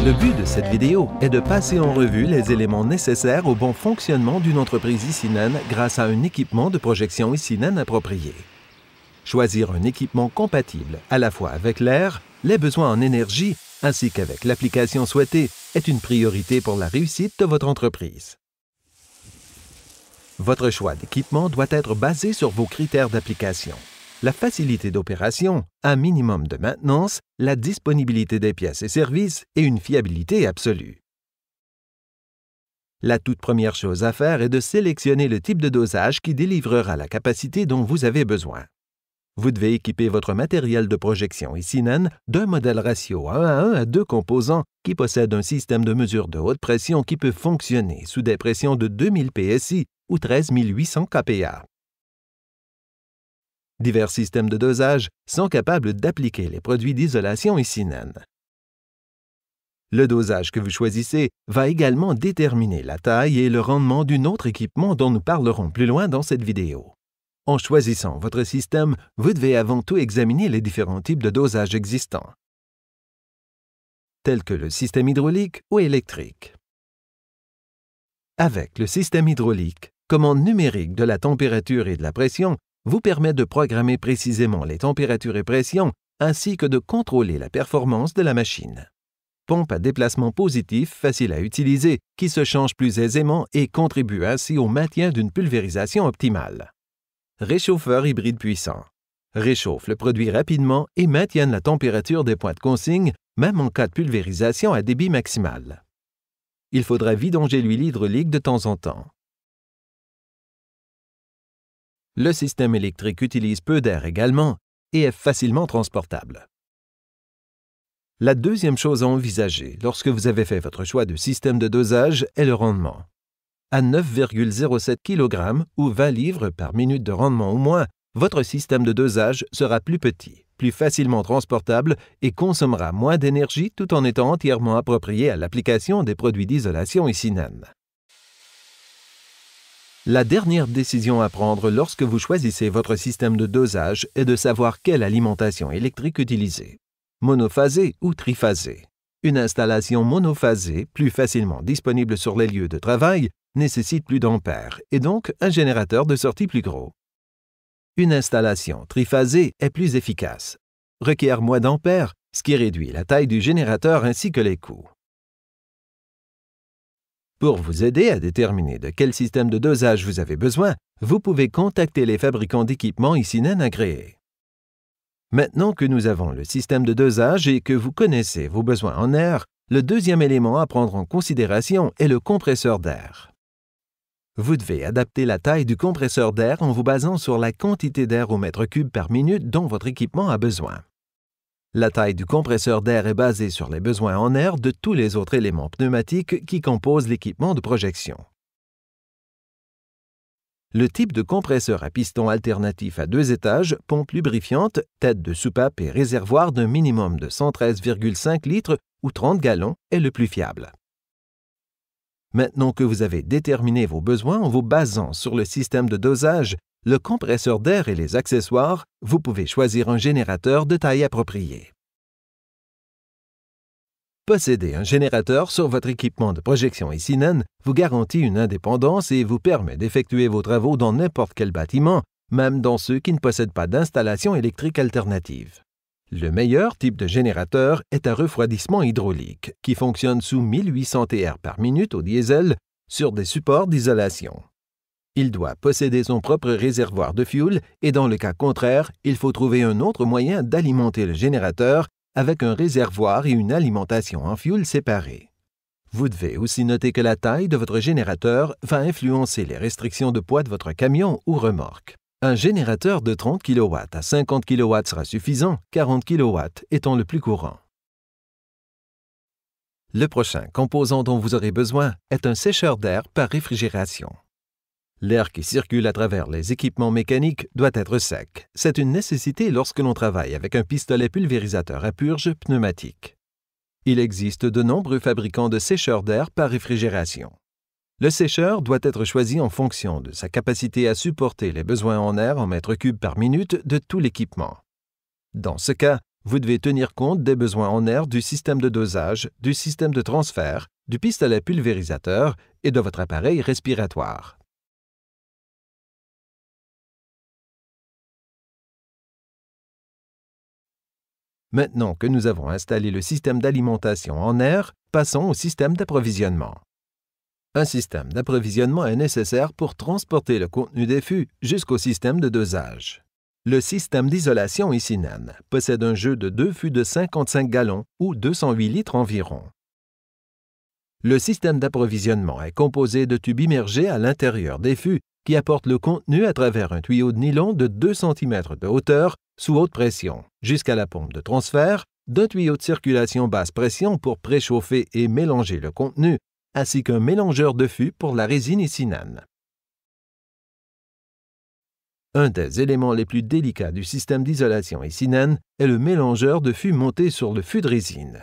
Le but de cette vidéo est de passer en revue les éléments nécessaires au bon fonctionnement d'une entreprise Icinen grâce à un équipement de projection Icinen approprié. Choisir un équipement compatible à la fois avec l'air, les besoins en énergie ainsi qu'avec l'application souhaitée est une priorité pour la réussite de votre entreprise. Votre choix d'équipement doit être basé sur vos critères d'application. La facilité d'opération, un minimum de maintenance, la disponibilité des pièces et services et une fiabilité absolue. La toute première chose à faire est de sélectionner le type de dosage qui délivrera la capacité dont vous avez besoin. Vous devez équiper votre matériel de projection Icinen d'un modèle ratio 1:1 à 2 composants qui possède un système de mesure de haute pression qui peut fonctionner sous des pressions de 2000 PSI ou 13 800 kPa. Divers systèmes de dosage sont capables d'appliquer les produits d'isolation Icinen. Le dosage que vous choisissez va également déterminer la taille et le rendement d'un autre équipement dont nous parlerons plus loin dans cette vidéo. En choisissant votre système, vous devez avant tout examiner les différents types de dosage existants, tels que le système hydraulique ou électrique. Avec le système hydraulique, commande numérique de la température et de la pression vous permet de programmer précisément les températures et pressions ainsi que de contrôler la performance de la machine. Pompe à déplacement positif facile à utiliser qui se change plus aisément et contribue ainsi au maintien d'une pulvérisation optimale. Réchauffeur hybride puissant. Réchauffe le produit rapidement et maintient la température des points de consigne même en cas de pulvérisation à débit maximal. Il faudra vidanger l'huile hydraulique de temps en temps. Le système électrique utilise peu d'air également et est facilement transportable. La deuxième chose à envisager lorsque vous avez fait votre choix de système de dosage est le rendement. À 9,07 kg ou 20 livres par minute de rendement ou moins, votre système de dosage sera plus petit, plus facilement transportable et consommera moins d'énergie tout en étant entièrement approprié à l'application des produits d'isolation Icinen. La dernière décision à prendre lorsque vous choisissez votre système de dosage est de savoir quelle alimentation électrique utiliser, monophasée ou triphasée. Une installation monophasée, plus facilement disponible sur les lieux de travail, nécessite plus d'ampères et donc un générateur de sortie plus gros. Une installation triphasée est plus efficace, requiert moins d'ampères, ce qui réduit la taille du générateur ainsi que les coûts. Pour vous aider à déterminer de quel système de dosage vous avez besoin, vous pouvez contacter les fabricants d'équipements Icinen agréés. Maintenant que nous avons le système de dosage et que vous connaissez vos besoins en air, le deuxième élément à prendre en considération est le compresseur d'air. Vous devez adapter la taille du compresseur d'air en vous basant sur la quantité d'air au mètre cube par minute dont votre équipement a besoin. La taille du compresseur d'air est basée sur les besoins en air de tous les autres éléments pneumatiques qui composent l'équipement de projection. Le type de compresseur à piston alternatif à 2 étages, pompe lubrifiante, tête de soupape et réservoir d'un minimum de 113,5 litres ou 30 gallons est le plus fiable. Maintenant que vous avez déterminé vos besoins en vous basant sur le système de dosage, le compresseur d'air et les accessoires, vous pouvez choisir un générateur de taille appropriée. Posséder un générateur sur votre équipement de projection Icinen vous garantit une indépendance et vous permet d'effectuer vos travaux dans n'importe quel bâtiment, même dans ceux qui ne possèdent pas d'installation électrique alternative. Le meilleur type de générateur est un refroidissement hydraulique qui fonctionne sous 1800 TR par minute au diesel sur des supports d'isolation. Il doit posséder son propre réservoir de fioul et dans le cas contraire, il faut trouver un autre moyen d'alimenter le générateur avec un réservoir et une alimentation en fioul séparés. Vous devez aussi noter que la taille de votre générateur va influencer les restrictions de poids de votre camion ou remorque. Un générateur de 30 kW à 50 kW sera suffisant, 40 kW étant le plus courant. Le prochain composant dont vous aurez besoin est un sécheur d'air par réfrigération. L'air qui circule à travers les équipements mécaniques doit être sec. C'est une nécessité lorsque l'on travaille avec un pistolet pulvérisateur à purge pneumatique. Il existe de nombreux fabricants de sécheurs d'air par réfrigération. Le sécheur doit être choisi en fonction de sa capacité à supporter les besoins en air en mètres cubes par minute de tout l'équipement. Dans ce cas, vous devez tenir compte des besoins en air du système de dosage, du système de transfert, du pistolet pulvérisateur et de votre appareil respiratoire. Maintenant que nous avons installé le système d'alimentation en air, passons au système d'approvisionnement. Un système d'approvisionnement est nécessaire pour transporter le contenu des fûts jusqu'au système de dosage. Le système d'isolation Isinan possède un jeu de 2 fûts de 55 gallons ou 208 litres environ. Le système d'approvisionnement est composé de tubes immergés à l'intérieur des fûts qui apportent le contenu à travers un tuyau de nylon de 2 cm de hauteur sous haute pression jusqu'à la pompe de transfert, d'un tuyau de circulation basse pression pour préchauffer et mélanger le contenu, ainsi qu'un mélangeur de fûts pour la résine Isinan. Un des éléments les plus délicats du système d'isolation Isinan est le mélangeur de fûts monté sur le fût de résine.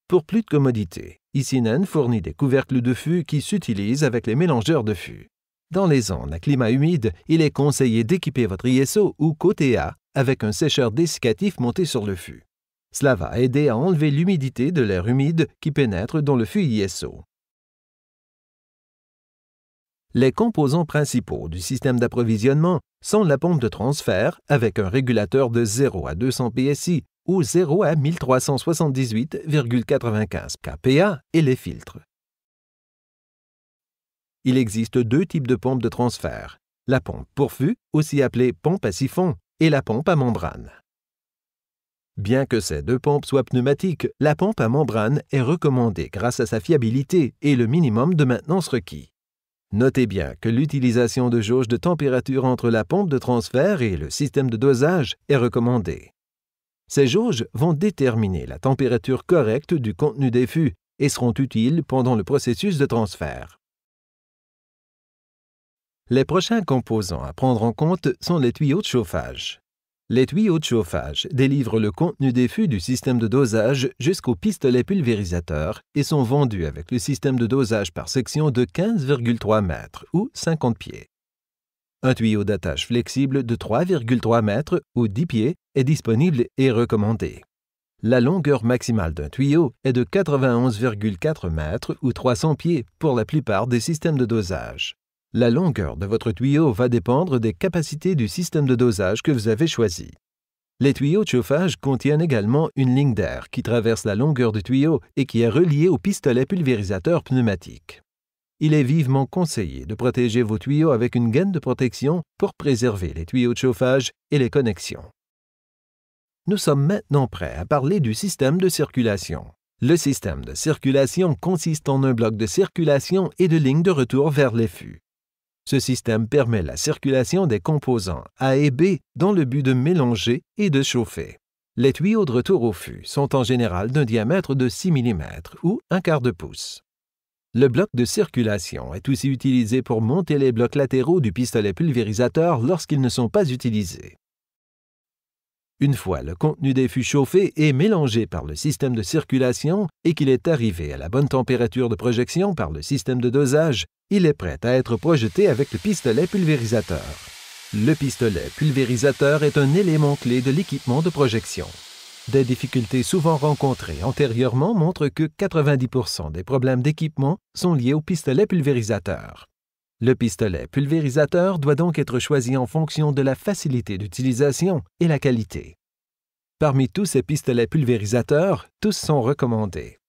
Pour plus de commodité, Isinan fournit des couvercles de fûts qui s'utilisent avec les mélangeurs de fûts. Dans les zones à climat humide, il est conseillé d'équiper votre ISO ou COTEA avec un sécheur dessiccatif monté sur le fût. Cela va aider à enlever l'humidité de l'air humide qui pénètre dans le fût ISO. Les composants principaux du système d'approvisionnement sont la pompe de transfert avec un régulateur de 0 à 200 PSI ou 0 à 1378,95 kPa et les filtres. Il existe 2 types de pompes de transfert, la pompe pour fût, aussi appelée pompe à siphon, et la pompe à membrane. Bien que ces 2 pompes soient pneumatiques, la pompe à membrane est recommandée grâce à sa fiabilité et le minimum de maintenance requis. Notez bien que l'utilisation de jauges de température entre la pompe de transfert et le système de dosage est recommandée. Ces jauges vont déterminer la température correcte du contenu des fûts et seront utiles pendant le processus de transfert. Les prochains composants à prendre en compte sont les tuyaux de chauffage. Les tuyaux de chauffage délivrent le contenu des fûts du système de dosage jusqu'au pistolet pulvérisateur et sont vendus avec le système de dosage par section de 15,3 mètres ou 50 pieds. Un tuyau d'attache flexible de 3,3 mètres ou 10 pieds est disponible et recommandé. La longueur maximale d'un tuyau est de 91,4 mètres ou 300 pieds pour la plupart des systèmes de dosage. La longueur de votre tuyau va dépendre des capacités du système de dosage que vous avez choisi. Les tuyaux de chauffage contiennent également une ligne d'air qui traverse la longueur du tuyau et qui est reliée au pistolet pulvérisateur pneumatique. Il est vivement conseillé de protéger vos tuyaux avec une gaine de protection pour préserver les tuyaux de chauffage et les connexions. Nous sommes maintenant prêts à parler du système de circulation. Le système de circulation consiste en un bloc de circulation et de lignes de retour vers les fûts. Ce système permet la circulation des composants A et B dans le but de mélanger et de chauffer. Les tuyaux de retour au fût sont en général d'un diamètre de 6 mm ou 1/4 pouce. Le bloc de circulation est aussi utilisé pour monter les blocs latéraux du pistolet pulvérisateur lorsqu'ils ne sont pas utilisés. Une fois le contenu des fûts chauffé et mélangé par le système de circulation et qu'il est arrivé à la bonne température de projection par le système de dosage, il est prêt à être projeté avec le pistolet pulvérisateur. Le pistolet pulvérisateur est un élément clé de l'équipement de projection. Des difficultés souvent rencontrées antérieurement montrent que 90% des problèmes d'équipement sont liés au pistolet pulvérisateur. Le pistolet pulvérisateur doit donc être choisi en fonction de la facilité d'utilisation et la qualité. Parmi tous ces pistolets pulvérisateurs, tous sont recommandés.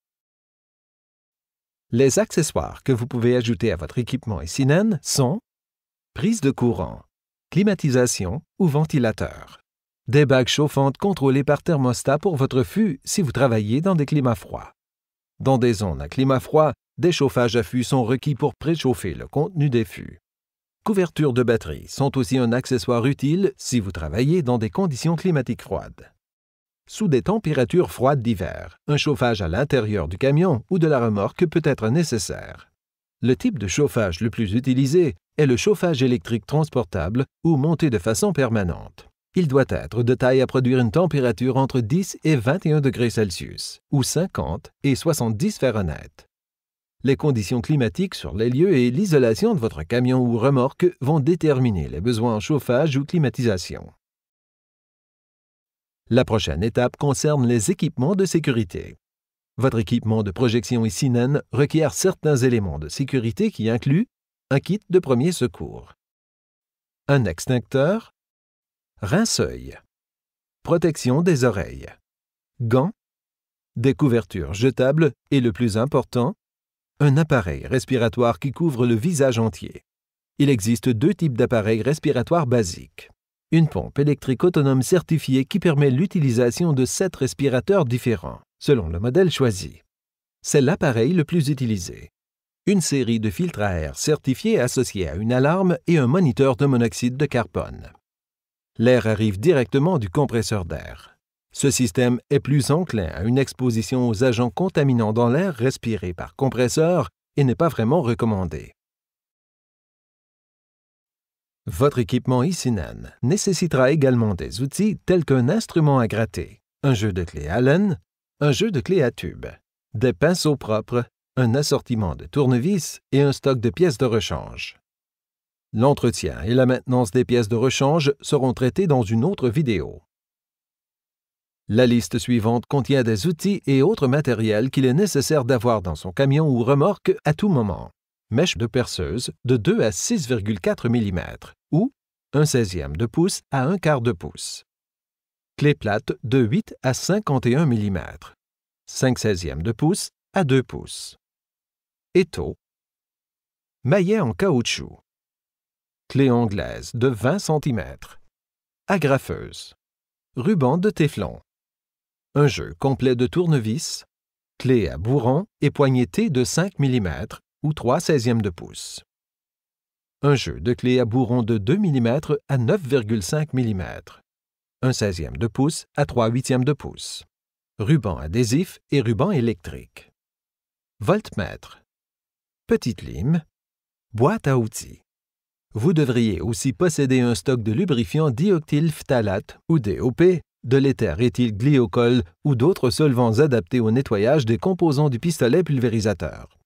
Les accessoires que vous pouvez ajouter à votre équipement Isinan sont prise de courant, climatisation ou ventilateur, des bagues chauffantes contrôlées par thermostat pour votre fût si vous travaillez dans des climats froids. Dans des zones à climat froid, des chauffages à fût sont requis pour préchauffer le contenu des fûts. Couvertures de batterie sont aussi un accessoire utile si vous travaillez dans des conditions climatiques froides. Sous des températures froides d'hiver, un chauffage à l'intérieur du camion ou de la remorque peut être nécessaire. Le type de chauffage le plus utilisé est le chauffage électrique transportable ou monté de façon permanente. Il doit être de taille à produire une température entre 10 et 21 degrés Celsius ou 50 et 70 Fahrenheit. Les conditions climatiques sur les lieux et l'isolation de votre camion ou remorque vont déterminer les besoins en chauffage ou climatisation. La prochaine étape concerne les équipements de sécurité. Votre équipement de projection ICINEN requiert certains éléments de sécurité qui incluent un kit de premier secours, un extincteur, rince-œil, protection des oreilles, gants, des couvertures jetables et le plus important, un appareil respiratoire qui couvre le visage entier. Il existe deux types d'appareils respiratoires basiques. Une pompe électrique autonome certifiée qui permet l'utilisation de 7 respirateurs différents, selon le modèle choisi. C'est l'appareil le plus utilisé. Une série de filtres à air certifiés associés à une alarme et un moniteur de monoxyde de carbone. L'air arrive directement du compresseur d'air. Ce système est plus enclin à une exposition aux agents contaminants dans l'air respiré par compresseur et n'est pas vraiment recommandé. Votre équipement ICINEN nécessitera également des outils tels qu'un instrument à gratter, un jeu de clés Allen, un jeu de clés à tube, des pinceaux propres, un assortiment de tournevis et un stock de pièces de rechange. L'entretien et la maintenance des pièces de rechange seront traités dans une autre vidéo. La liste suivante contient des outils et autres matériels qu'il est nécessaire d'avoir dans son camion ou remorque à tout moment. Mèche de perceuse de 2 à 6,4 mm ou 1/16 de pouce à 1/4 de pouce. Clé plate de 8 à 51 mm, 5/16 de pouce à 2 pouces. Étau. Maillet en caoutchouc. Clé anglaise de 20 cm. Agrafeuse. Ruban de téflon. Un jeu complet de tournevis. Clé à bourron et poignée T de 5 mm ou 3/16 de pouce. Un jeu de clé à bourron de 2 mm à 9,5 mm. 1/16 de pouce à 3/8 de pouce. Ruban adhésif et ruban électrique. Voltmètre. Petite lime. Boîte à outils. Vous devriez aussi posséder un stock de lubrifiant dioctylphtalate ou DOP, de l'éther éthylglycol ou d'autres solvants adaptés au nettoyage des composants du pistolet pulvérisateur.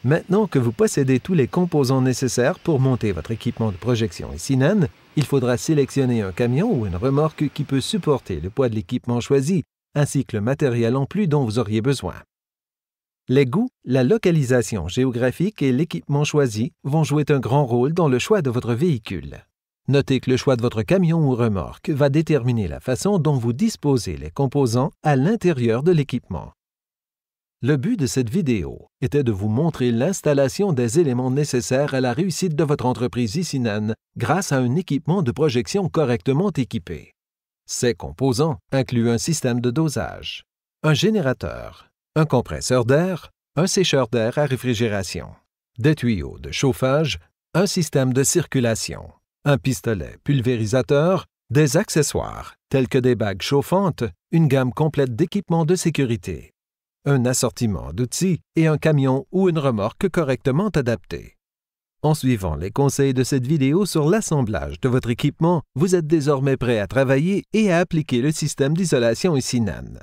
Maintenant que vous possédez tous les composants nécessaires pour monter votre équipement de projection ICINEN, il faudra sélectionner un camion ou une remorque qui peut supporter le poids de l'équipement choisi, ainsi que le matériel en plus dont vous auriez besoin. Les goûts, la localisation géographique et l'équipement choisi vont jouer un grand rôle dans le choix de votre véhicule. Notez que le choix de votre camion ou remorque va déterminer la façon dont vous disposez les composants à l'intérieur de l'équipement. Le but de cette vidéo était de vous montrer l'installation des éléments nécessaires à la réussite de votre entreprise ICINEN grâce à un équipement de projection correctement équipé. Ces composants incluent un système de dosage, un générateur, un compresseur d'air, un sécheur d'air à réfrigération, des tuyaux de chauffage, un système de circulation, un pistolet pulvérisateur, des accessoires tels que des bagues chauffantes, une gamme complète d'équipements de sécurité, un assortiment d'outils et un camion ou une remorque correctement adapté. En suivant les conseils de cette vidéo sur l'assemblage de votre équipement, vous êtes désormais prêt à travailler et à appliquer le système d'isolation ICINEN.